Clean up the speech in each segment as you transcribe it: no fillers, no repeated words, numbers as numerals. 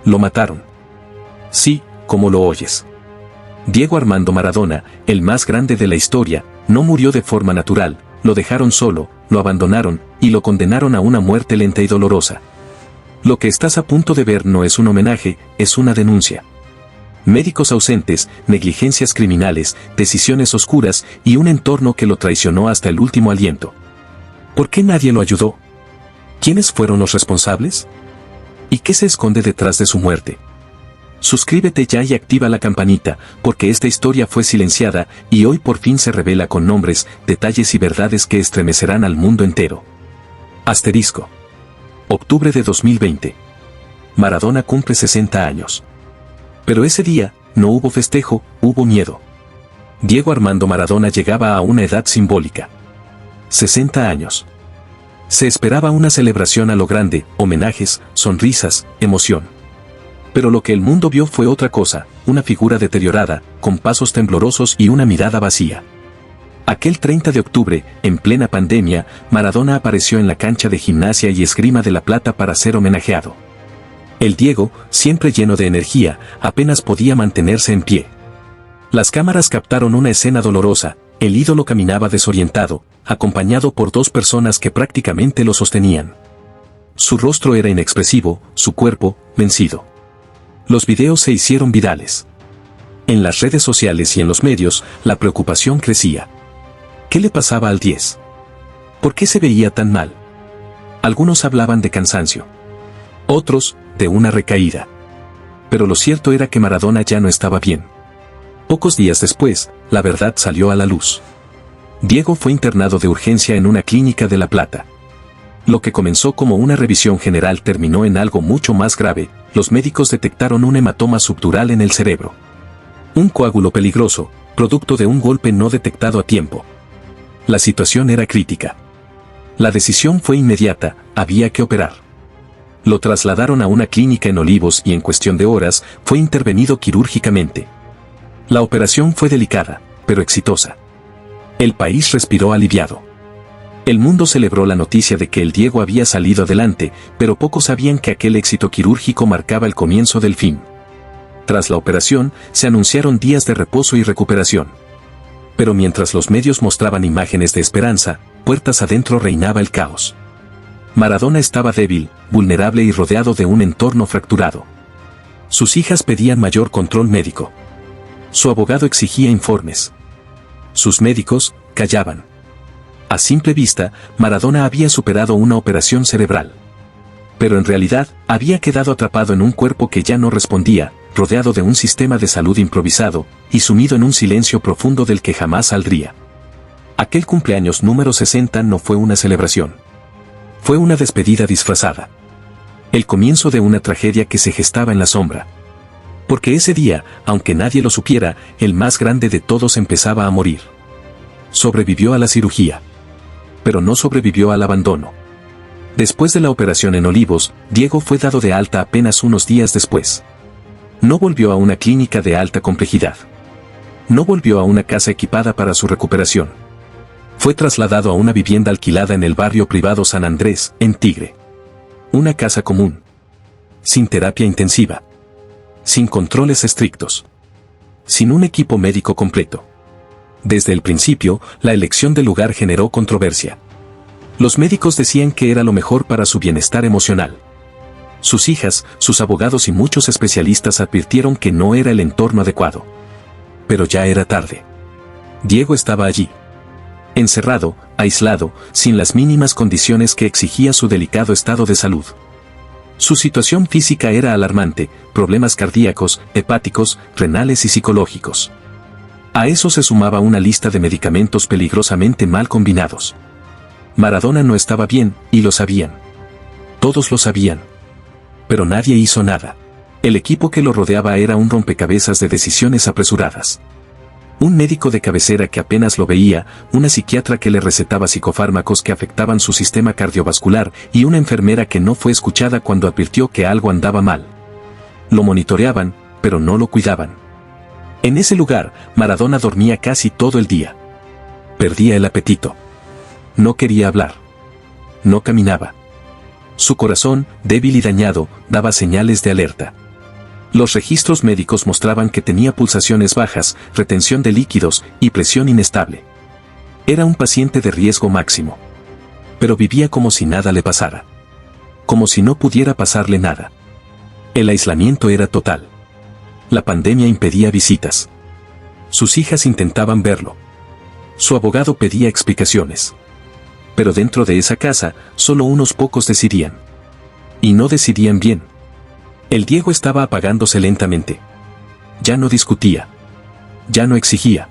Lo mataron. Sí, como lo oyes. Diego Armando Maradona, el más grande de la historia, no murió de forma natural, lo dejaron solo, lo abandonaron, y lo condenaron a una muerte lenta y dolorosa. Lo que estás a punto de ver no es un homenaje, es una denuncia. Médicos ausentes, negligencias criminales, decisiones oscuras y un entorno que lo traicionó hasta el último aliento. ¿Por qué nadie lo ayudó? ¿Quiénes fueron los responsables? ¿Y qué se esconde detrás de su muerte? Suscríbete ya y activa la campanita, porque esta historia fue silenciada y hoy por fin se revela con nombres, detalles y verdades que estremecerán al mundo entero. Asterisco. Octubre de 2020. Maradona cumple 60 años. Pero ese día, no hubo festejo, hubo miedo. Diego Armando Maradona llegaba a una edad simbólica. 60 años. Se esperaba una celebración a lo grande, homenajes, sonrisas, emoción. Pero lo que el mundo vio fue otra cosa, una figura deteriorada, con pasos temblorosos y una mirada vacía. Aquel 30 de octubre, en plena pandemia, Maradona apareció en la cancha de Gimnasia y Esgrima de La Plata para ser homenajeado. El Diego, siempre lleno de energía, apenas podía mantenerse en pie. Las cámaras captaron una escena dolorosa, el ídolo caminaba desorientado, acompañado por dos personas que prácticamente lo sostenían. Su rostro era inexpresivo, su cuerpo, vencido. Los videos se hicieron virales. En las redes sociales y en los medios, la preocupación crecía. ¿Qué le pasaba al 10? ¿Por qué se veía tan mal? Algunos hablaban de cansancio. Otros, de una recaída. Pero lo cierto era que Maradona ya no estaba bien. Pocos días después, la verdad salió a la luz. Diego fue internado de urgencia en una clínica de La Plata. Lo que comenzó como una revisión general terminó en algo mucho más grave. Los médicos detectaron un hematoma subdural en el cerebro. Un coágulo peligroso, producto de un golpe no detectado a tiempo. La situación era crítica. La decisión fue inmediata, había que operar. Lo trasladaron a una clínica en Olivos y en cuestión de horas fue intervenido quirúrgicamente. La operación fue delicada, pero exitosa. El país respiró aliviado. El mundo celebró la noticia de que el Diego había salido adelante, pero pocos sabían que aquel éxito quirúrgico marcaba el comienzo del fin. Tras la operación, se anunciaron días de reposo y recuperación. Pero mientras los medios mostraban imágenes de esperanza, puertas adentro reinaba el caos. Maradona estaba débil, vulnerable y rodeado de un entorno fracturado. Sus hijas pedían mayor control médico. Su abogado exigía informes. Sus médicos callaban. A simple vista, Maradona había superado una operación cerebral. Pero en realidad, había quedado atrapado en un cuerpo que ya no respondía, rodeado de un sistema de salud improvisado, y sumido en un silencio profundo del que jamás saldría. Aquel cumpleaños número 60 no fue una celebración. Fue una despedida disfrazada. El comienzo de una tragedia que se gestaba en la sombra. Porque ese día, aunque nadie lo supiera, el más grande de todos empezaba a morir. Sobrevivió a la cirugía. Pero no sobrevivió al abandono. Después de la operación en Olivos, Diego fue dado de alta apenas unos días después. No volvió a una clínica de alta complejidad. No volvió a una casa equipada para su recuperación. Fue trasladado a una vivienda alquilada en el barrio privado San Andrés, en Tigre. Una casa común. Sin terapia intensiva. Sin controles estrictos. Sin un equipo médico completo. Desde el principio, la elección del lugar generó controversia. Los médicos decían que era lo mejor para su bienestar emocional. Sus hijas, sus abogados y muchos especialistas advirtieron que no era el entorno adecuado. Pero ya era tarde. Diego estaba allí. Encerrado, aislado, sin las mínimas condiciones que exigía su delicado estado de salud. Su situación física era alarmante, problemas cardíacos, hepáticos, renales y psicológicos. A eso se sumaba una lista de medicamentos peligrosamente mal combinados. Maradona no estaba bien, y lo sabían. Todos lo sabían. Pero nadie hizo nada. El equipo que lo rodeaba era un rompecabezas de decisiones apresuradas. Un médico de cabecera que apenas lo veía, una psiquiatra que le recetaba psicofármacos que afectaban su sistema cardiovascular y una enfermera que no fue escuchada cuando advirtió que algo andaba mal. Lo monitoreaban, pero no lo cuidaban. En ese lugar, Maradona dormía casi todo el día. Perdía el apetito. No quería hablar. No caminaba. Su corazón, débil y dañado, daba señales de alerta. Los registros médicos mostraban que tenía pulsaciones bajas, retención de líquidos y presión inestable. Era un paciente de riesgo máximo. Pero vivía como si nada le pasara. Como si no pudiera pasarle nada. El aislamiento era total. La pandemia impedía visitas. Sus hijas intentaban verlo. Su abogado pedía explicaciones. Pero dentro de esa casa, solo unos pocos decidían. Y no decidían bien. El Diego estaba apagándose lentamente. Ya no discutía. Ya no exigía.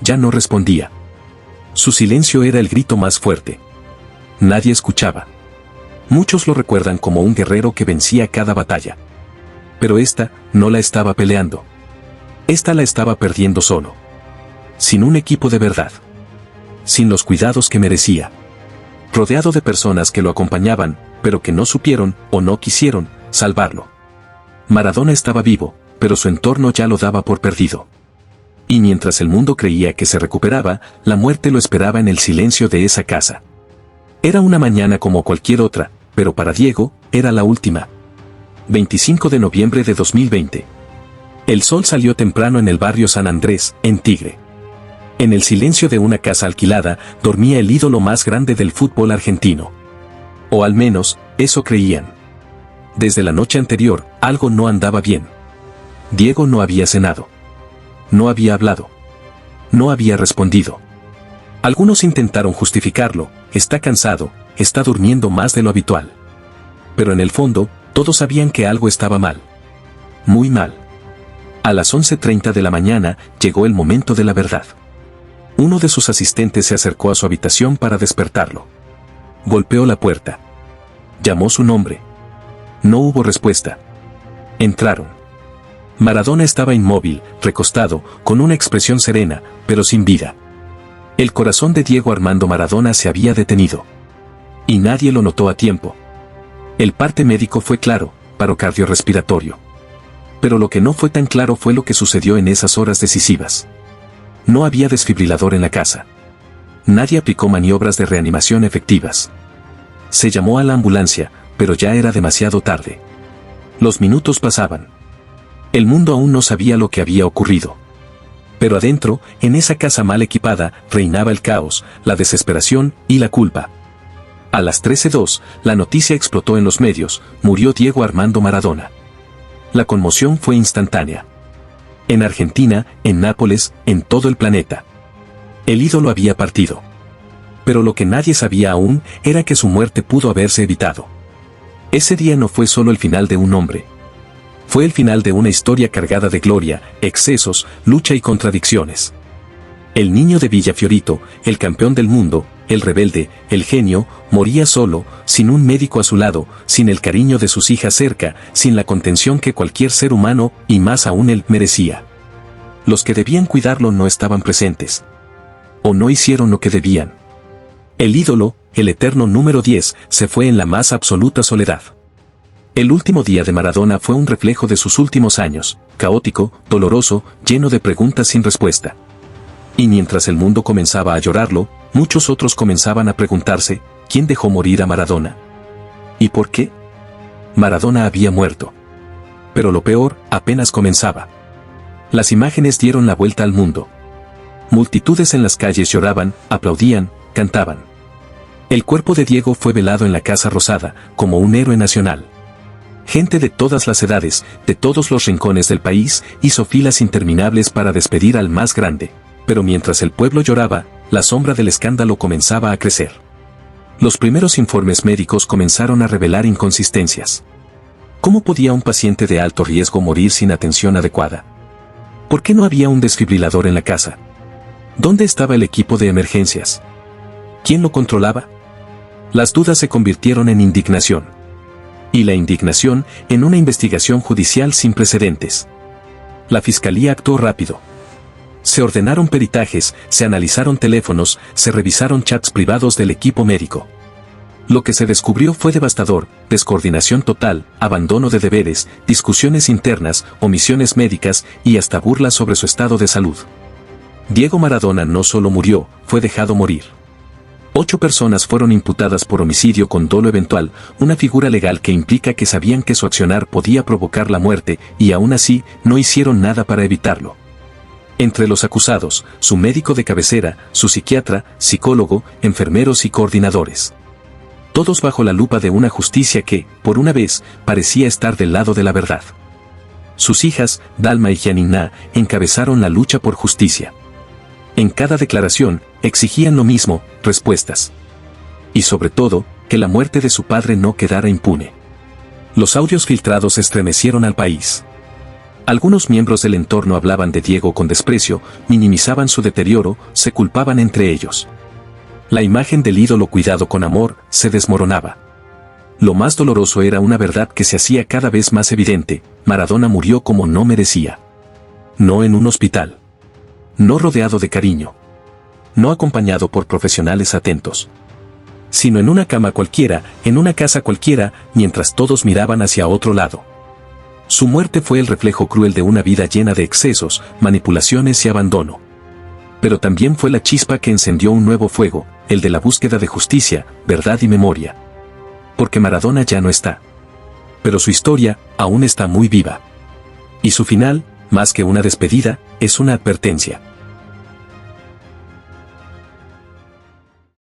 Ya no respondía. Su silencio era el grito más fuerte. Nadie escuchaba. Muchos lo recuerdan como un guerrero que vencía cada batalla. Pero esta no la estaba peleando. Esta la estaba perdiendo solo. Sin un equipo de verdad. Sin los cuidados que merecía. Rodeado de personas que lo acompañaban, pero que no supieron o no quisieron salvarlo. Maradona estaba vivo, pero su entorno ya lo daba por perdido. Y mientras el mundo creía que se recuperaba, la muerte lo esperaba en el silencio de esa casa. Era una mañana como cualquier otra, pero para Diego, era la última. 25 de noviembre de 2020. El sol salió temprano en el barrio San Andrés, en Tigre. En el silencio de una casa alquilada, dormía el ídolo más grande del fútbol argentino. O al menos, eso creían. Desde la noche anterior, algo no andaba bien. Diego no había cenado. No había hablado. No había respondido. Algunos intentaron justificarlo, está cansado, está durmiendo más de lo habitual. Pero en el fondo, todos sabían que algo estaba mal. Muy mal. A las 11:30 de la mañana, llegó el momento de la verdad. Uno de sus asistentes se acercó a su habitación para despertarlo. Golpeó la puerta. Llamó su nombre. No hubo respuesta. Entraron. Maradona estaba inmóvil, recostado, con una expresión serena, pero sin vida. El corazón de Diego Armando Maradona se había detenido. Y nadie lo notó a tiempo. El parte médico fue claro, paro cardiorrespiratorio. Pero lo que no fue tan claro fue lo que sucedió en esas horas decisivas. No había desfibrilador en la casa. Nadie aplicó maniobras de reanimación efectivas. Se llamó a la ambulancia, pero ya era demasiado tarde. Los minutos pasaban. El mundo aún no sabía lo que había ocurrido. Pero adentro, en esa casa mal equipada, reinaba el caos, la desesperación y la culpa. A las 13:02, la noticia explotó en los medios: murió Diego Armando Maradona. La conmoción fue instantánea. En Argentina, en Nápoles, en todo el planeta. El ídolo había partido. Pero lo que nadie sabía aún era que su muerte pudo haberse evitado. Ese día no fue solo el final de un hombre. Fue el final de una historia cargada de gloria, excesos, lucha y contradicciones. El niño de Villa Fiorito, el campeón del mundo, el rebelde, el genio, moría solo, sin un médico a su lado, sin el cariño de sus hijas cerca, sin la contención que cualquier ser humano, y más aún él, merecía. Los que debían cuidarlo no estaban presentes. O no hicieron lo que debían. El ídolo, el eterno número 10, se fue en la más absoluta soledad. El último día de Maradona fue un reflejo de sus últimos años, caótico, doloroso, lleno de preguntas sin respuesta. Y mientras el mundo comenzaba a llorarlo, muchos otros comenzaban a preguntarse, ¿quién dejó morir a Maradona? ¿Y por qué? Maradona había muerto. Pero lo peor, apenas comenzaba. Las imágenes dieron la vuelta al mundo. Multitudes en las calles lloraban, aplaudían, cantaban. El cuerpo de Diego fue velado en la Casa Rosada, como un héroe nacional. Gente de todas las edades, de todos los rincones del país, hizo filas interminables para despedir al más grande. Pero mientras el pueblo lloraba, la sombra del escándalo comenzaba a crecer. Los primeros informes médicos comenzaron a revelar inconsistencias. ¿Cómo podía un paciente de alto riesgo morir sin atención adecuada? ¿Por qué no había un desfibrilador en la casa? ¿Dónde estaba el equipo de emergencias? ¿Quién lo controlaba? Las dudas se convirtieron en indignación. Y la indignación en una investigación judicial sin precedentes. La fiscalía actuó rápido. Se ordenaron peritajes, se analizaron teléfonos, se revisaron chats privados del equipo médico. Lo que se descubrió fue devastador: descoordinación total, abandono de deberes, discusiones internas, omisiones médicas y hasta burlas sobre su estado de salud. Diego Maradona no solo murió, fue dejado morir. 8 personas fueron imputadas por homicidio con dolo eventual, una figura legal que implica que sabían que su accionar podía provocar la muerte y aún así no hicieron nada para evitarlo. Entre los acusados, su médico de cabecera, su psiquiatra, psicólogo, enfermeros y coordinadores. Todos bajo la lupa de una justicia que, por una vez, parecía estar del lado de la verdad. Sus hijas, Dalma y Janina, encabezaron la lucha por justicia. En cada declaración, exigían lo mismo, respuestas. Y sobre todo, que la muerte de su padre no quedara impune. Los audios filtrados estremecieron al país. Algunos miembros del entorno hablaban de Diego con desprecio, minimizaban su deterioro, se culpaban entre ellos. La imagen del ídolo cuidado con amor se desmoronaba. Lo más doloroso era una verdad que se hacía cada vez más evidente: Maradona murió como no merecía. No en un hospital. No rodeado de cariño. No acompañado por profesionales atentos. Sino en una cama cualquiera, en una casa cualquiera, mientras todos miraban hacia otro lado. Su muerte fue el reflejo cruel de una vida llena de excesos, manipulaciones y abandono. Pero también fue la chispa que encendió un nuevo fuego, el de la búsqueda de justicia, verdad y memoria. Porque Maradona ya no está. Pero su historia aún está muy viva. Y su final, más que una despedida, es una advertencia.